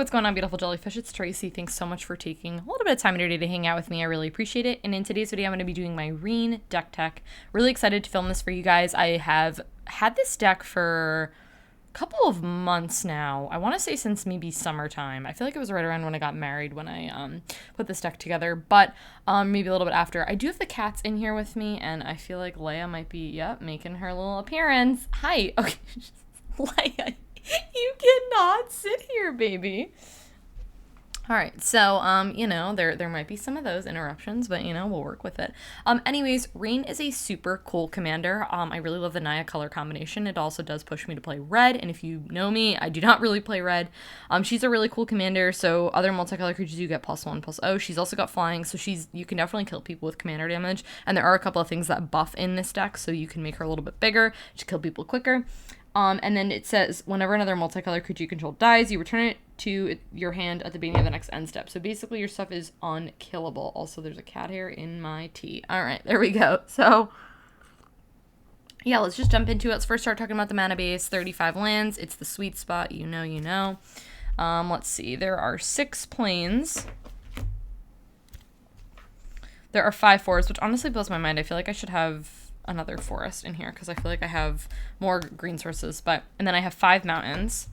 What's going on, beautiful jellyfish? It's Tracy. Thanks so much for taking a little bit of time in your day to hang out with me. I really appreciate it. And in today's video, I'm going to be doing my Rienne deck tech. Really excited to film this for you guys. I have had this deck for a couple of months now. I want to say since maybe summertime. I feel like it was right around when I got married when I put this deck together, but maybe a little bit after. I do have the cats in here with me, and I feel like Leia might be, making her little appearance. Hi. Okay. Leia. You cannot sit here, baby. All right, so, there might be some of those interruptions, but, we'll work with it. Anyways, Rienne is a super cool commander. I really love the Naya color combination. It also does push me to play red, and if you know me, I do not really play red. She's a really cool commander, so other multicolor creatures you get +1/+0. She's also got flying, so you can definitely kill people with commander damage, and there are a couple of things that buff in this deck, so you can make her a little bit bigger to kill people quicker. And then it says, whenever another multicolored creature you control dies, you return it to your hand at the beginning of the next end step. So basically your stuff is unkillable. Also, there's a cat hair in my tea. All right, there we go. So, yeah, let's just jump into it. Let's first start talking about the mana base. 35 lands. It's the sweet spot. You know. Let's see. There are 6 planes. There are 5 forests, which honestly blows my mind. I feel like I should have another forest in here because I feel like I have more green sources, and then I have 5 mountains.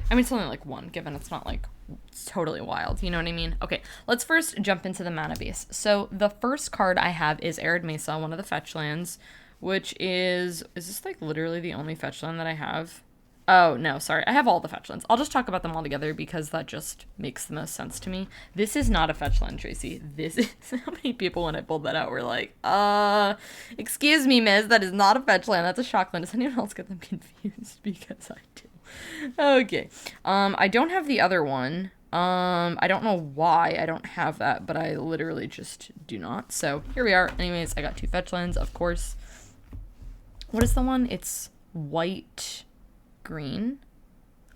I mean, it's only like 1 given it's not like it's totally wild, you know what I mean? Okay, let's first jump into the mana base. So the first card I have is Arid Mesa, one of the fetch lands, which is this like literally the only fetch land that I have? Oh, no, sorry. I have all the fetch lands. I'll just talk about them all together because that just makes the most sense to me. This is not a fetch land, Tracy. This is... How many people, when I pulled that out, were like, excuse me, miss, that is not a fetch land. That's a shock land. Does anyone else get them confused? Because I do. Okay. I don't have the other one. I don't know why I don't have that, but I literally just do not. So here we are. Anyways, I got 2 fetch lands, of course. What is the one? It's white... green.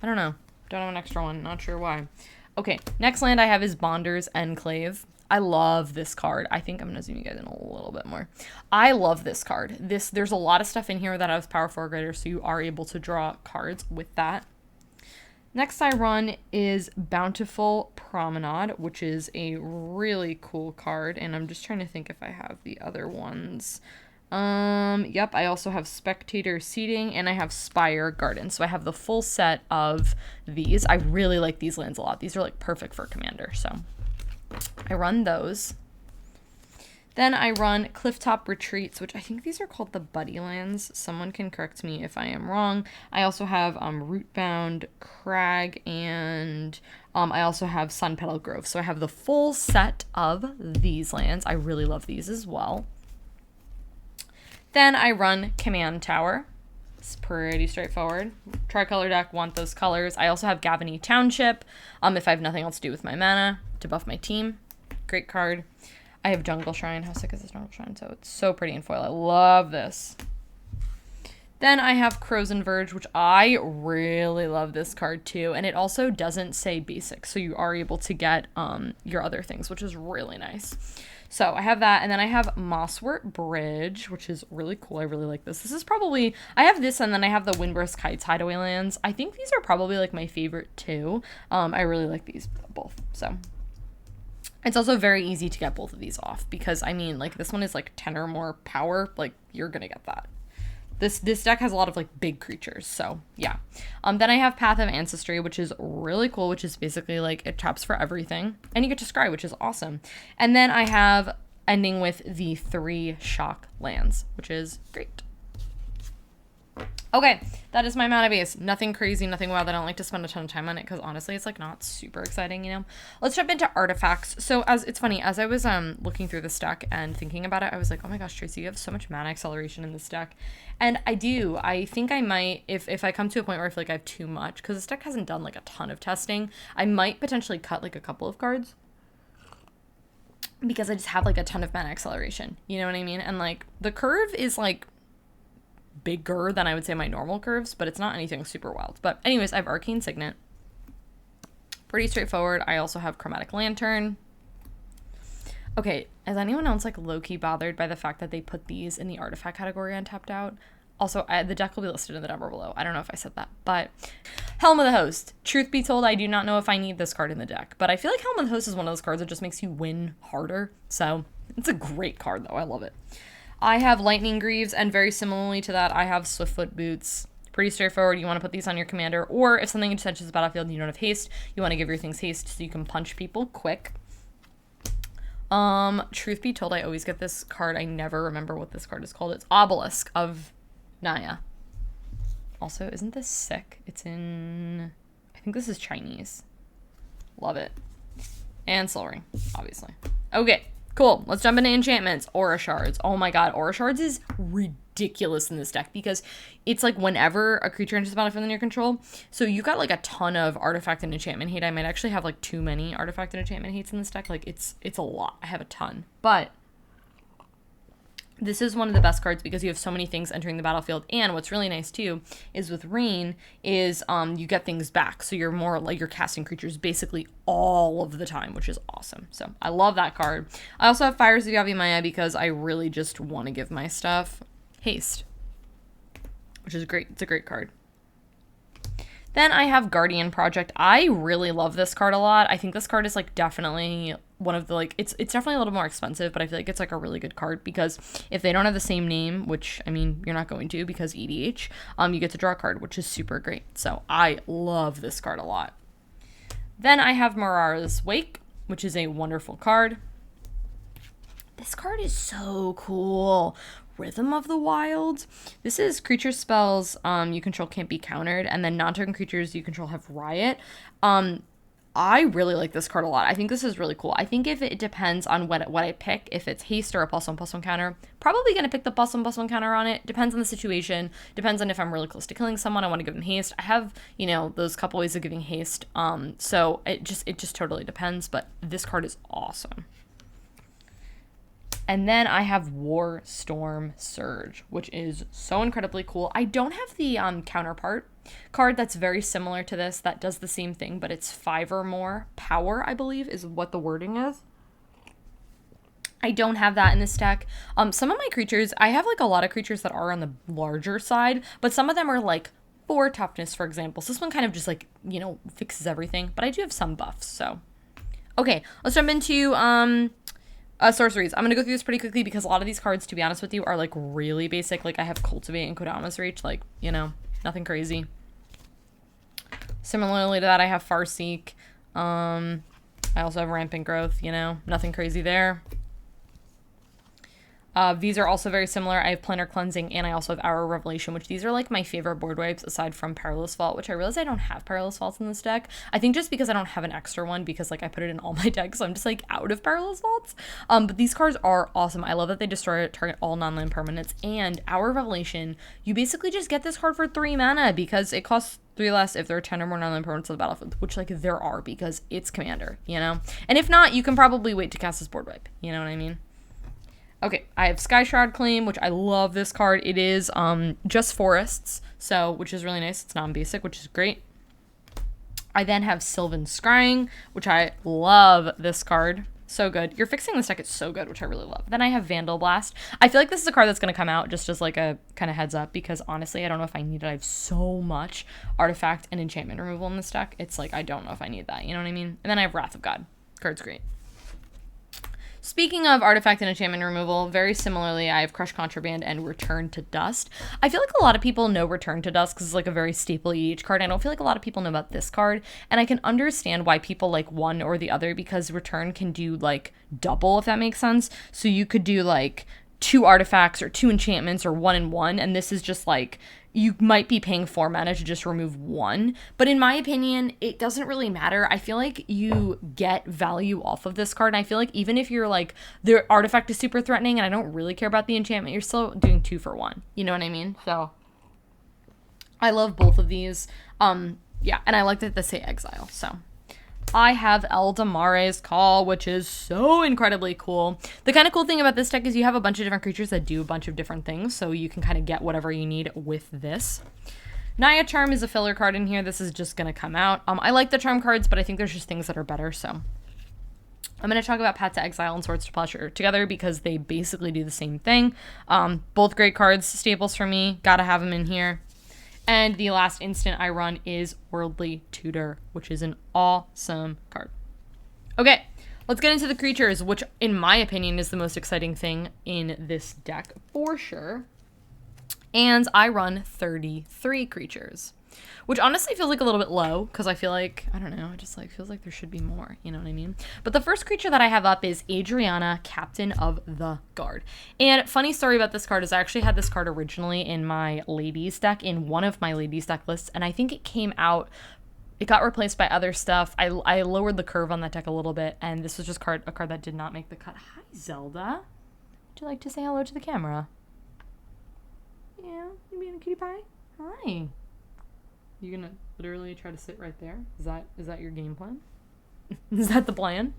I don't know. Don't have an extra one. Not sure why. Okay, next land I have is Bonder's Enclave. I love this card. I think I'm going to zoom you guys in a little bit more. I love this card. There's a lot of stuff in here that has power 4 greater, so you are able to draw cards with that. Next I run is Bountiful Promenade, which is a really cool card, and I'm just trying to think if I have the other ones. Yep, I also have Spectator Seating, and I have Spire Garden, so I have the full set of these. I really like these lands a lot. These are, like, perfect for Commander, so I run those. Then I run Clifftop Retreats, which I think these are called the Buddy Lands. Someone can correct me if I am wrong. I also have, Rootbound Crag, and, I also have Sun Petal Grove, so I have the full set of these lands. I really love these as well. Then I run Command Tower. It's pretty straightforward. Tricolor deck, want those colors. I also have Gavany Township, if I have nothing else to do with my mana, to buff my team. Great card. I have Jungle Shrine. How sick is this Jungle Shrine? So it's so pretty in foil. I love this. Then I have Crozen Verge, which I really love this card too. And it also doesn't say basic, so you are able to get your other things, which is really nice. So I have that, and then I have Mosswort Bridge, which is really cool. I really like this. This is probably, I have this, and then I have the Windburst Kites Hideaway lands. I think these are probably like my favorite too. I really like these both, so. It's also very easy to get both of these off because, I mean, like this one is like 10 or more power, like you're gonna get that. This deck has a lot of, like, big creatures, so, yeah. Then I have Path of Ancestry, which is really cool, which is basically, like, it taps for everything. And you get to scry, which is awesome. And then I have ending with the 3 shock lands, which is great. Okay, that is my mana base. Nothing crazy, nothing wild. I don't like to spend a ton of time on it because honestly, it's like not super exciting, you know? Let's jump into artifacts. So it's funny, as I was looking through this deck and thinking about it, I was like, oh my gosh, Tracy, you have so much mana acceleration in this deck. And I do. I think I might, if I come to a point where I feel like I have too much, because this deck hasn't done like a ton of testing, I might potentially cut like a couple of cards because I just have like a ton of mana acceleration. You know what I mean? And like the curve is like bigger than I would say my normal curves, but it's not anything super wild. But anyways, I have Arcane Signet. Pretty straightforward. I also have Chromatic Lantern. Okay, is anyone else like low-key bothered by the fact that they put these in the artifact category on Tapped Out? Also, the deck will be listed in the number below. I don't know if I said that, but Helm of the Host. Truth be told, I do not know if I need this card in the deck, but I feel like Helm of the Host is one of those cards that just makes you win harder. So it's a great card, though. I love it. I have Lightning Greaves, and very similarly to that, I have Swiftfoot Boots. Pretty straightforward. You want to put these on your commander, or if something touches the battlefield and you don't have haste, you want to give your things haste so you can punch people quick. Truth be told, I always get this card. I never remember what this card is called. It's Obelisk of Naya. Also, isn't this sick? It's in... I think this is Chinese. Love it. And Soul Ring, obviously. Okay, cool. Let's jump into enchantments. Aura Shards. Oh my god, Aura Shards is ridiculous in this deck because it's like whenever a creature enters the battlefield in your control. So you got like a ton of artifact and enchantment hate. I might actually have like too many artifact and enchantment hates in this deck. Like it's a lot. I have a ton. But this is one of the best cards because you have so many things entering the battlefield. And what's really nice too is with Rienne is you get things back. So you're more like you're casting creatures basically all of the time, which is awesome. So I love that card. I also have Fires of Yavimaya because I really just want to give my stuff haste, which is great. It's a great card. Then I have Guardian Project. I really love this card a lot. I think this card is like definitely one of the like it's definitely a little more expensive, but I feel like it's like a really good card because if they don't have the same name, which I mean you're not going to because EDH, you get to draw a card, which is super great. So I love this card a lot. Then I have Marar's Wake, which is a wonderful card. This card is so cool. Rhythm of the Wild. This is creature spells you control can't be countered, and then non-token creatures you control have Riot. I really like this card a lot. I think this is really cool. I think if it depends on what I pick, if it's haste or a +1/+1 counter, probably going to pick the +1/+1 counter on it. Depends on the situation. Depends on if I'm really close to killing someone. I want to give them haste. I have, you know, those couple ways of giving haste. So it just totally depends, but this card is awesome. And then I have War Storm Surge, which is so incredibly cool. I don't have the counterpart card that's very similar to this that does the same thing, but it's 5 or more power, I believe, is what the wording is. I don't have that in this deck. Some of my creatures, I have like a lot of creatures that are on the larger side, but some of them are like 4 toughness, for example. So this one kind of just like, you know, fixes everything, but I do have some buffs, so. Okay, let's jump into sorceries. I'm going to go through this pretty quickly because a lot of these cards, to be honest with you, are like really basic. Like I have Cultivate and Kodama's Reach, like, you know, nothing crazy. Similarly to that, I have Farseek. I also have Rampant Growth, you know, nothing crazy there. These are also very similar. I have Planar Cleansing and I also have Hour of Revelation, which these are like my favorite board wipes aside from Perilous Vault, which I realize I don't have Perilous Vaults in this deck. I think just because I don't have an extra one because like I put it in all my decks, so I'm just like out of Perilous Vaults. But these cards are awesome. I love that they destroy target all non-land permanents, and Hour of Revelation, you basically just get this card for 3 mana because it costs 3 less if there are 10 or more non-land permanents on the battlefield, which like there are because it's Commander, you know? And if not, you can probably wait to cast this board wipe, you know what I mean? Okay, I have Skyshard Claim, which I love this card. It is just forests, so which is really nice. It's non-basic, which is great. I then have Sylvan Scrying, which I love this card. So good. You're fixing this deck. It's so good, which I really love. Then I have Vandal Blast. I feel like this is a card that's going to come out just as like a kind of heads up because honestly, I don't know if I need it. I have so much artifact and enchantment removal in this deck. It's like, I don't know if I need that. You know what I mean? And then I have Wrath of God. Card's great. Speaking of artifact and enchantment removal, very similarly, I have Crush Contraband and Return to Dust. I feel like a lot of people know Return to Dust because it's like a very staple EDH card. I don't feel like a lot of people know about this card, and I can understand why people like one or the other because Return can do like double, if that makes sense. So you could do like 2 artifacts or 2 enchantments or 1 and 1, and this is just like you might be paying 4 mana to just remove 1, but in my opinion, it doesn't really matter. I feel like you get value off of this card, and I feel like even if you're like, the artifact is super threatening and I don't really care about the enchantment, you're still doing 2 for 1. You know what I mean? So, I love both of these. Yeah, and I like that they say Exile, so. I have Eldamare's Call, which is so incredibly cool. The kind of cool thing about this deck is you have a bunch of different creatures that do a bunch of different things, so you can kind of get whatever you need with this. Naya Charm is a filler card in here. This is just going to come out. I like the Charm cards, but I think there's just things that are better, so. I'm going to talk about Path to Exile and Swords to Pleasure together because they basically do the same thing. Both great cards, staples for me. Gotta have them in here. And the last instant I run is Worldly Tutor, which is an awesome card. Okay, let's get into the creatures, which in my opinion is the most exciting thing in this deck for sure. And I run 33 creatures, which honestly feels like a little bit low because I feel like, I don't know, it just like feels like there should be more, you know what I mean? But the first creature that I have up is Adriana, Captain of the Guard. And funny story about this card is I actually had this card originally in my ladies deck, in one of my ladies deck lists, and I think it came out, it got replaced by other stuff. I lowered the curve on that deck a little bit, and this was just a card that did not make the cut. Hi, Zelda. Would you like to say hello to the camera? Yeah, you being a cutie pie? Hi. You gonna literally try to sit right there? Is that your game plan? Is that the plan?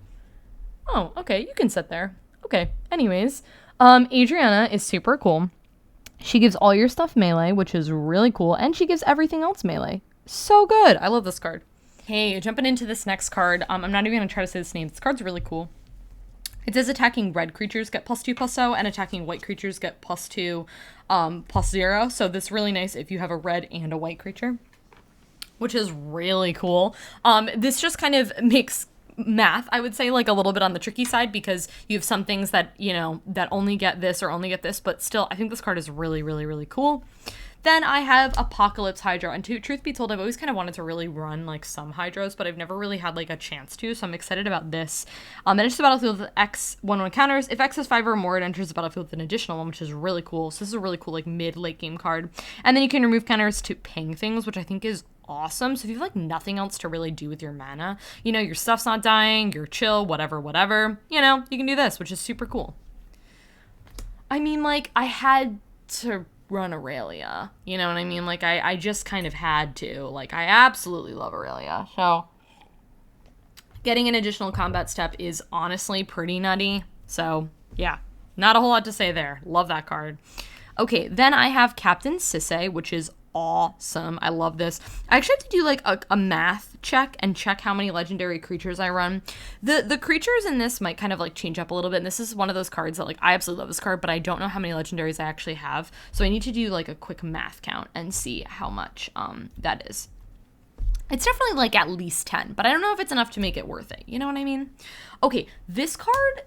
Oh, okay, you can sit there. Okay, anyways, Adriana is super cool. She gives all your stuff melee, which is really cool, and she gives everything else melee. So good. I love this card. Hey, jumping into this next card, I'm not even gonna try to say this name. This card's really cool. It says attacking red creatures get +2/+0, and attacking white creatures get +2, +0. So this is really nice if you have a red and a white creature, which is really cool. This just kind of makes math, I would say, like a little bit on the tricky side, because you have some things that, you know, that only get this or only get this, but still, I think this card is really, really, really cool. Then I have Apocalypse Hydra, and truth be told, I've always kind of wanted to really run like some Hydras, but I've never really had like a chance to, so I'm excited about this. It enters the battlefield with X 1/1 counters. If X is 5 or more, it enters the battlefield with an additional one, which is really cool. So this is a really cool like mid-late game card. And then you can remove counters to ping things, which I think is awesome. So if you have like nothing else to really do with your mana, you know, your stuff's not dying, you're chill, whatever, you know, you can do this, which is super cool. I mean, like, I had to run Aurelia, you know what I mean? Like, I just kind of had to. Like, I absolutely love Aurelia, so getting an additional combat step is honestly pretty nutty. So yeah, not a whole lot to say there. Love that card. Okay, then I have Captain Sise, which is awesome. I love this. I actually have to do like a math check and check how many legendary creatures I run. The creatures in this might kind of like change up a little bit, and this is one of those cards that like I absolutely love this card, but I don't know how many legendaries I actually have, so I need to do like a quick math count and see how much that is. It's definitely like at least 10, but I don't know if it's enough to make it worth it, you know what I mean? Okay, this card,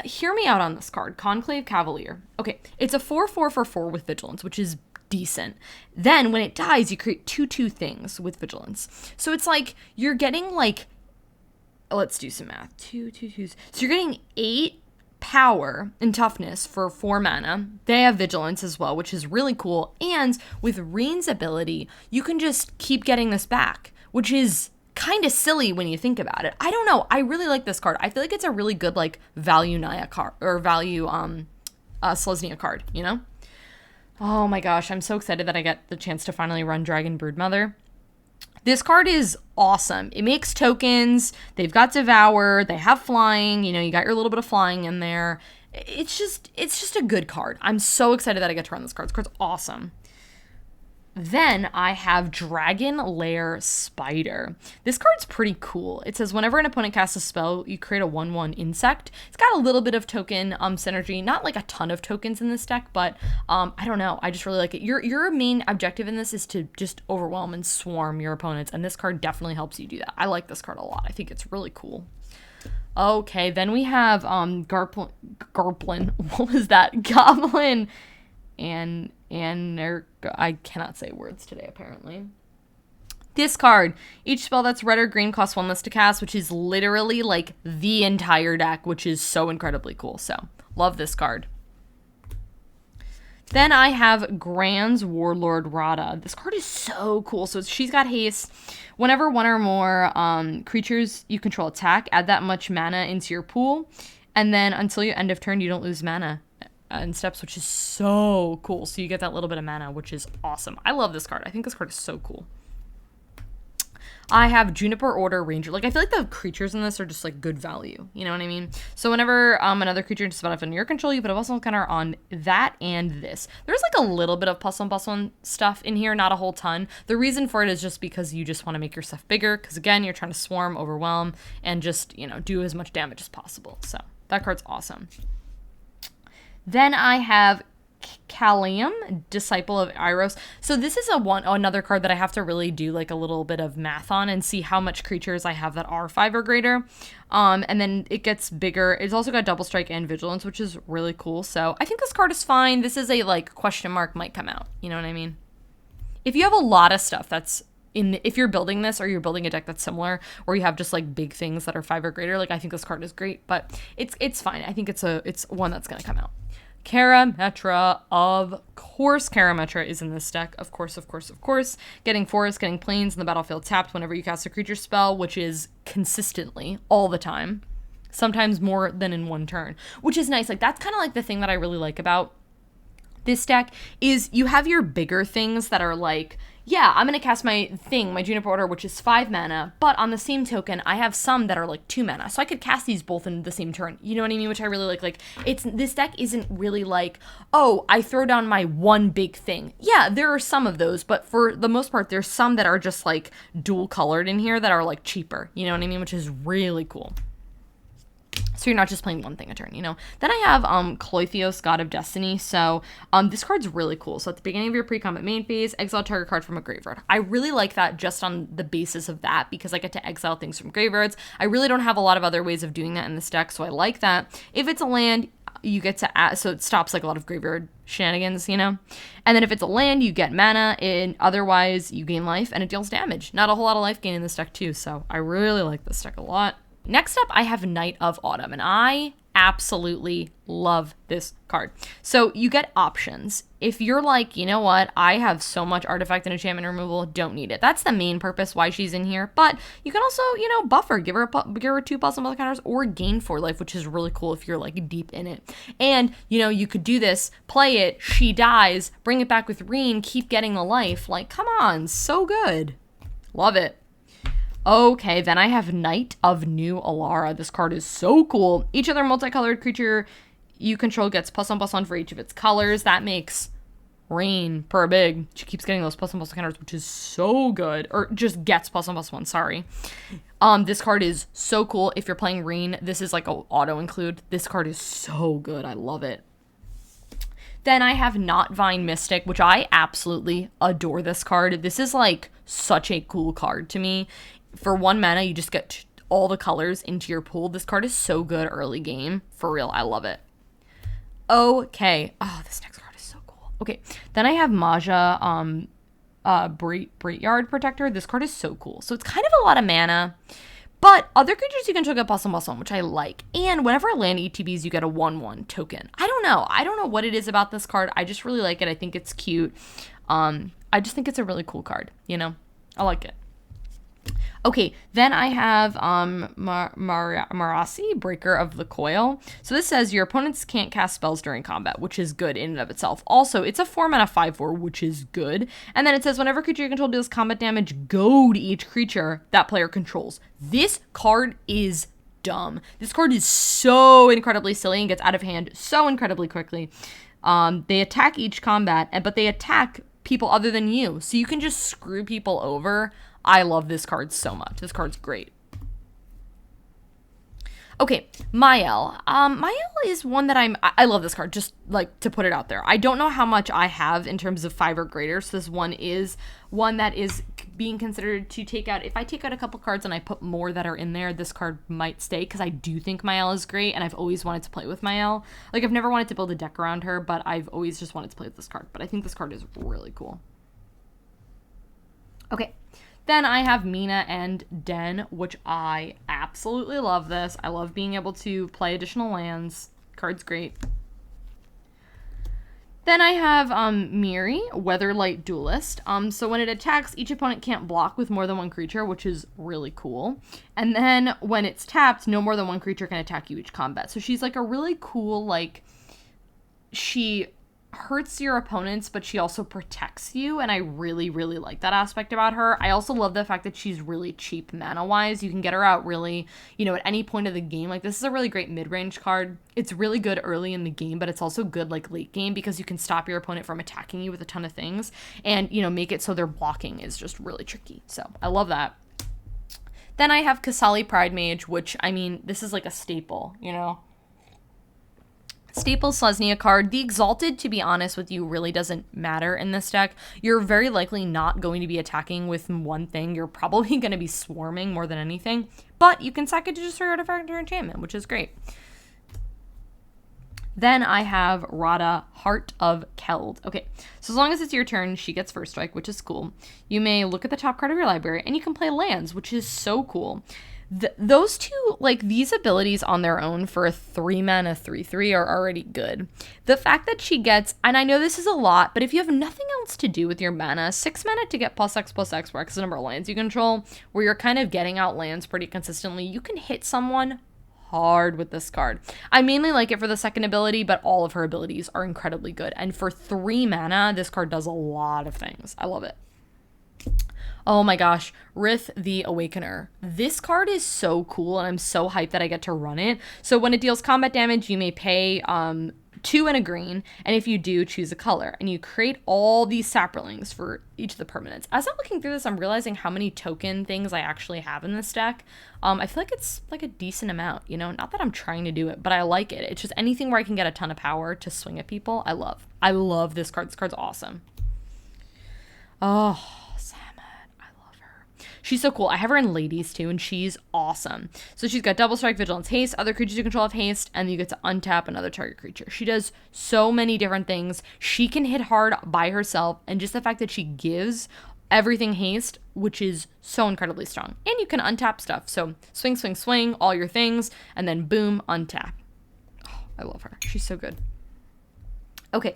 hear me out on this card, Conclave Cavalier. Okay, it's a 4/4 for 4 with Vigilance, which is decent. Then when it dies, you create 2/2 things with Vigilance. So it's like you're getting like, let's do some math. 2 2s. So you're getting 8 power and toughness for 4 mana. They have Vigilance as well, which is really cool. And with Rienne's ability, you can just keep getting this back, which is kind of silly when you think about it. I don't know. I really like this card. I feel like it's a really good like value Naya card, or value Selesnya card, you know? Oh my gosh, I'm so excited that I get the chance to finally run Dragon Broodmother. This card is awesome. It makes tokens, they've got Devour, they have flying, you know, you got your little bit of flying in there. It's just a good card. I'm so excited that I get to run this card. This card's awesome. Then I have Dragon Lair Spider. This card's pretty cool. It says whenever an opponent casts a spell, you create a 1/1 insect. It's got a little bit of token synergy, not like a ton of tokens in this deck, but I don't know. I just really like it. Your main objective in this is to just overwhelm and swarm your opponents, and this card definitely helps you do that. I like this card a lot. I think it's really cool. Okay, then we have Garplin. What was that? Goblin and I cannot say words today, apparently. This card, each spell that's red or green costs 1 less to cast, which is literally like the entire deck, which is so incredibly cool. So, love this card. Then I have Grand's Warlord Rada. This card is so cool. So she's got haste. Whenever 1 or more creatures you control attack, add that much mana into your pool. And then until your end of turn, you don't lose mana in steps, which is so cool. So you get that little bit of mana, which is awesome. I love this card. I think this card is so cool. I have Juniper Order Ranger. Like, I feel like the creatures in this are just like good value. You know what I mean? So whenever another creature enters the battlefield under your control, you put a plus-1 counter on that and this. There's like a little bit of +1/+1 stuff in here, not a whole ton. The reason for it is just because you just want to make your stuff bigger. Because again, you're trying to swarm, overwhelm, and just, you know, do as much damage as possible. So that card's awesome. Then I have Callium, Disciple of Iros. So this is another card that I have to really do like a little bit of math on and see how much creatures I have that are 5 or greater. And then it gets bigger. It's also got double strike and vigilance, which is really cool. So I think this card is fine. This is a like question mark might come out. You know what I mean? If you have a lot of stuff that's if you're building this or you're building a deck that's similar, or you have just like big things that are 5 or greater, like I think this card is great, but it's fine. I think it's one that's gonna come out. Karametra, of course Karametra is in this deck. Of course. Getting forests, getting plains in the battlefield tapped whenever you cast a creature spell, which is consistently all the time. Sometimes more than in one turn, which is nice. Like that's kind of like the thing that I really like about this deck is you have your bigger things that are like, yeah, I'm going to cast my Juniper Order, which is 5 mana, but on the same token, I have some that are like 2 mana, so I could cast these both in the same turn. You know what I mean? Which I really like. Like, this deck isn't really like, oh, I throw down my one big thing. Yeah, there are some of those, but for the most part, there's some that are just like dual colored in here that are like cheaper. You know what I mean? Which is really cool. So you're not just playing one thing a turn, you know? Then I have Cloytheos, God of Destiny. So this card's really cool. So at the beginning of your pre-combat main phase, exile target card from a graveyard. I really like that just on the basis of that because I get to exile things from graveyards. I really don't have a lot of other ways of doing that in this deck, so I like that. If it's a land, you get to add, so it stops like a lot of graveyard shenanigans, you know? And then if it's a land, you get mana, and otherwise you gain life, and it deals damage. Not a whole lot of life gain in this deck too, so I really like this deck a lot. Next up, I have Knight of Autumn, and I absolutely love this card. So you get options. If you're like, you know what, I have so much artifact and enchantment removal, don't need it. That's the main purpose why she's in here. But you can also, you know, buff her, give her 2+ on other counters, or gain 4 life, which is really cool if you're like deep in it. And, you know, you could do this, play it, she dies, bring it back with Rienne, keep getting the life. Like, come on, so good. Love it. Okay, then I have Knight of New Alara. This card is so cool. Each other multicolored creature you control gets +1/+1 for each of its colors. That makes Rienne per big. She keeps getting those +1/+1 counters, which is so good. Or just gets +1/+1, sorry. This card is so cool. If you're playing Rienne, this is like an auto include. This card is so good. I love it. Then I have Knotvine Mystic, which I absolutely adore this card. This is like such a cool card to me. For 1 mana, you just get all the colors into your pool. This card is so good early game. For real, I love it. Okay. Oh, this next card is so cool. Okay, then I have Maja, Braityard Protector. This card is so cool. So it's kind of a lot of mana, but other creatures you can still get +1/+1, which I like. And whenever a land ETBs, you get a 1/1 token. I don't know what it is about this card. I just really like it. I think it's cute. I just think it's a really cool card, you know? I like it. Okay, then I have Marasi, Breaker of the Coil. So this says your opponents can't cast spells during combat, which is good in and of itself. Also, it's a 4 mana 5/4, which is good. And then it says whenever creature you control deals combat damage, go to each creature that player controls. This card is dumb. This card is so incredibly silly and gets out of hand so incredibly quickly. They attack each combat, but they attack people other than you. So you can just screw people over. I love this card so much. This card's great. Okay, Mael. Mael is one that I love this card, just like to put it out there. I don't know how much I have in terms of 5 or greater, so this one is one that is being considered to take out. If I take out a couple cards and I put more that are in there, this card might stay, because I do think Mael is great, and I've always wanted to play with Mael. Like, I've never wanted to build a deck around her, but I've always just wanted to play with this card. But I think this card is really cool. Okay. Then I have Mina and Den, which I absolutely love this. I love being able to play additional lands. Card's great. Then I have Miri, Weatherlight Duelist. So when it attacks, each opponent can't block with more than 1 creature, which is really cool. And then when it's tapped, no more than 1 creature can attack you each combat. So she's like a really cool, like, she hurts your opponents, but she also protects you, and I really, really like that aspect about her. I also love the fact that she's really cheap mana-wise. You can get her out really, you know, at any point of the game. Like, this is a really great mid-range card. It's really good early in the game, but it's also good, like, late game, because you can stop your opponent from attacking you with a ton of things, and, you know, make it so their blocking is just really tricky. So, I love that. Then I have Kasali Pride Mage, which, I mean, this is like a staple, you know? Staple Selesnya card. The Exalted, to be honest with you, really doesn't matter in this deck. You're very likely not going to be attacking with one thing. You're probably going to be swarming more than anything. But you can sack it to destroy artifact or enchantment, which is great. Then I have Rada, Heart of Keld. Okay, so as long as it's your turn, she gets first strike, which is cool. You may look at the top card of your library, and you can play lands, which is so cool. Those two, like, these abilities on their own for a 3-mana 3/3 are already good. The fact that she gets, and I know this is a lot, but if you have nothing else to do with your mana, 6 mana to get +X for X the number of lands you control, where you're kind of getting out lands pretty consistently, you can hit someone hard with this card. I mainly like it for the second ability, but all of her abilities are incredibly good. And for 3 mana, this card does a lot of things. I love it. Oh my gosh, Riff the Awakener. This card is so cool, and I'm so hyped that I get to run it. So when it deals combat damage, you may pay 2 and a green, and if you do, choose a color. And you create all these saplings for each of the permanents. As I'm looking through this, I'm realizing how many token things I actually have in this deck. I feel like it's like a decent amount, you know? Not that I'm trying to do it, but I like it. It's just anything where I can get a ton of power to swing at people, I love. I love this card. This card's awesome. Oh, she's so cool. I have her in Ladies too, and she's awesome. So she's got double strike, vigilance, haste. Other creatures you control have haste, and you get to untap another target creature. She does so many different things. She can hit hard by herself, and just the fact that she gives everything haste, which is so incredibly strong. And you can untap stuff. So swing, swing, swing, all your things, and then boom, untap. Oh, I love her. She's so good. Okay,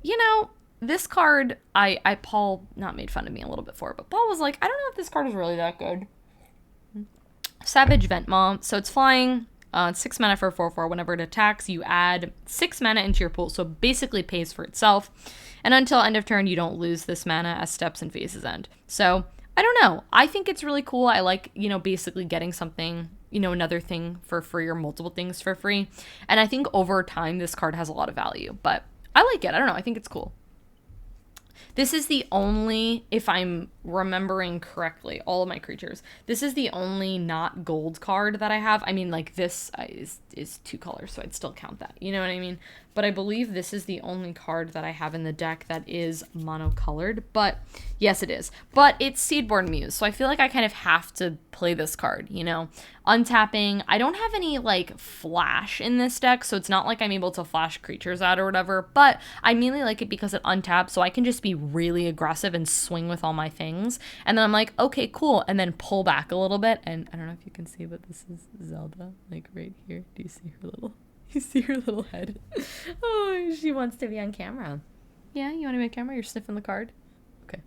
you know, this card, Paul not made fun of me a little bit for it, but Paul was like, I don't know if this card is really that good. Savage Ventmaw. So it's flying, 6 mana for a 4/4. Whenever it attacks, you add 6 mana into your pool, so it basically pays for itself. And until end of turn, you don't lose this mana as steps and phases end. So, I don't know. I think it's really cool. I like, you know, basically getting something, you know, another thing for free or multiple things for free. And I think over time, this card has a lot of value, but I like it. I don't know. I think it's cool. This is the only, if I'm remembering correctly, all of my creatures, this is the only not gold card that I have. I mean, like, this is 2 colors, so I'd still count that. You know what I mean? But I believe this is the only card that I have in the deck that is monocolored. But, yes, it is. But it's Seedborn Muse, so I feel like I kind of have to play this card, you know? Untapping. I don't have any, like, flash in this deck, so it's not like I'm able to flash creatures out or whatever. But I mainly like it because it untaps, so I can just be really aggressive and swing with all my things. And then I'm like, okay, cool. And then pull back a little bit. And I don't know if you can see, but this is Zelda, like right here. Do you see her little... You see her little head? Oh, she wants to be on camera. Yeah, you want to be on camera? You're sniffing the card? Okay.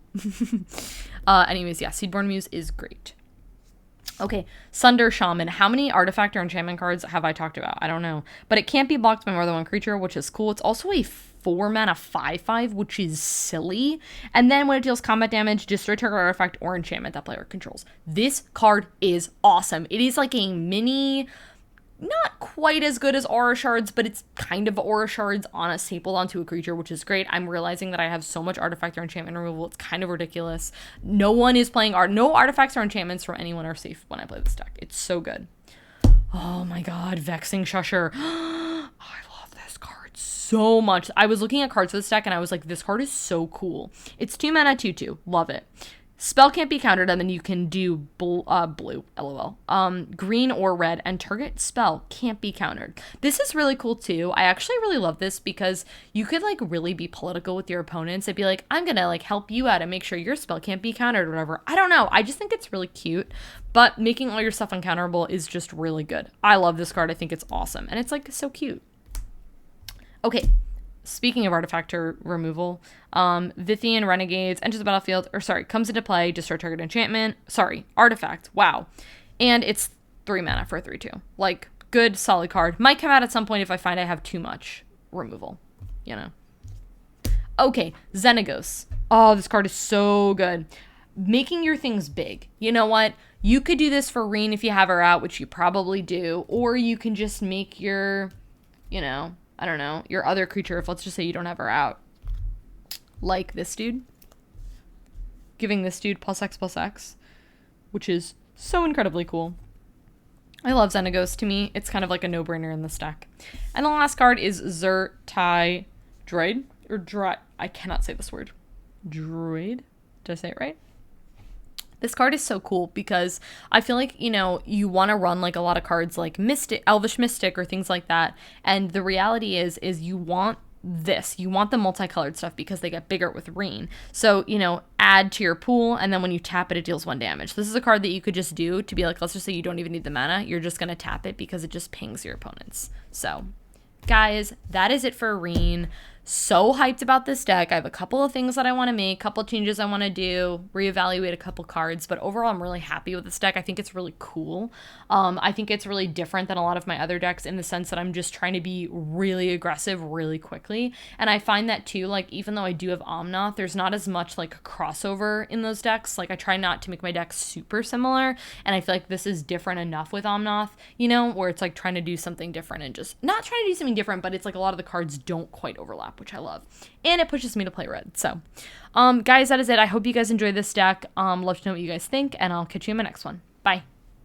Anyways, yeah, Seedborn Muse is great. Okay, Sunder Shaman. How many artifact or enchantment cards have I talked about? I don't know. But it can't be blocked by more than one creature, which is cool. It's also a 4-mana 5/5, which is silly. And then when it deals combat damage, destroy target artifact or enchantment that player controls. This card is awesome. It is like a mini... Not quite as good as Aura Shards, but it's kind of Aura Shards on a staple onto a creature, which is great. I'm realizing that I have so much artifact or enchantment removal. It's kind of ridiculous. No one is playing no artifacts or enchantments from anyone are safe when I play this deck. It's so good. Oh my god, Vexing Shusher. I love this card so much. I was looking at cards for this deck and I was like, this card is so cool. It's 2 mana 2/2. Love it. Spell can't be countered, and then you can do blue, lol, green or red, and target spell can't be countered. This is really cool too. I actually really love this because you could like really be political with your opponents and be like, I'm gonna like help you out and make sure your spell can't be countered or whatever. I don't know. I just think it's really cute, but making all your stuff uncounterable is just really good. I love this card. I think it's awesome, and it's like so cute. Okay. Speaking of artifact or removal, Vithian Renegades enters the battlefield, comes into play, destroy target enchantment, artifact, wow. And it's 3 mana for a 3/2. Like, good, solid card. Might come out at some point if I find I have too much removal, you know. Okay, Xenagos. Oh, this card is so good. Making your things big. You know what? You could do this for Rienne if you have her out, which you probably do, or you can just make your, you know... I don't know, your other creature, if let's just say you don't have her out. Like this dude. Giving this dude +X, which is so incredibly cool. I love Xenagos. To me, it's kind of like a no-brainer in this deck. And the last card is Zertai Droid. Or Droid. I cannot say this word. Droid? Did I say it right? This card is so cool because I feel like, you know, you want to run like a lot of cards like Mystic, Elvish Mystic or things like that. And the reality is you want this. You want the multicolored stuff because they get bigger with Rienne. So, you know, add to your pool, and then when you tap it, it deals 1 damage. This is a card that you could just do to be like, let's just say you don't even need the mana. You're just going to tap it because it just pings your opponents. So, guys, that is it for Rienne. So hyped about this deck. I have a couple of things that I want to make, couple changes I want to do, reevaluate a couple cards, but overall I'm really happy with this deck. I think it's really cool. I think it's really different than a lot of my other decks in the sense that I'm just trying to be really aggressive really quickly. And I find that too, like, even though I do have Omnath, there's not as much like crossover in those decks. Like, I try not to make my decks super similar, and I feel like this is different enough with Omnath, you know, where it's like trying to do something different and just not trying to do something different, but it's like a lot of the cards don't quite overlap, which I love. And it pushes me to play red. So, guys, that is it. I hope you guys enjoy this deck. Love to know what you guys think, and I'll catch you in my next one. Bye.